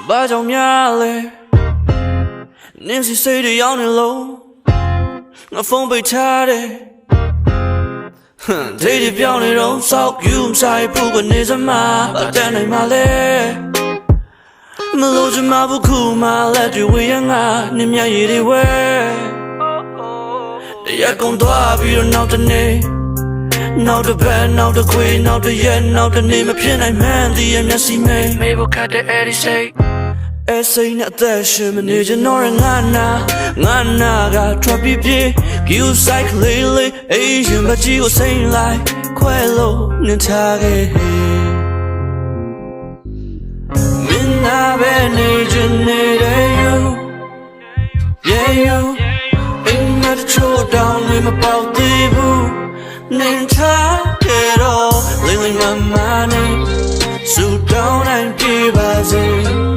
ဘာကြောင့်များလဲနင်းစီစိတ်တွေရောက်နေလို့ငါဖုန်းပိတ်ထားတယ်ဒိတ်တွေပြောင်းနေတော့စောက်ယူမဆိုင်ဘူးကနေစမှာအတန်းနိုင်မှလဲမလို့ချင်မှဘူးခုမှလက်တွေဝေးရငါနင်းမြရည်တွေဝဲတရားကုန်သွားပြီးတော့နောက်တနေ့နောက်တစ်ပတ်နောက်တစ်ခွေနောက်တစ်ရက်နောက်တစ်နေ့မဖြစ်နိုင်မှန်းသိရမျက်စိမိတ်မေဖို့ခတ်တဲ့အဲ့ဒီစိတ်အစိမ်းနဲ့အသက်ရှင်မနေချင်တော့ငါနာကထွက်ပြေးပြေး you cycle လေးအေးရင်မကြည့်ကိုစိမ့်လိုက်ခွဲလို့နင်ထားခဲ့မင်းနာပဲနေချင်နေတဲ့ you yeah you ain't not true down နေမပေါက်သေးဘူးနင်ထားခဲ့တော့လေးလေးမမနဲ့ so down and give us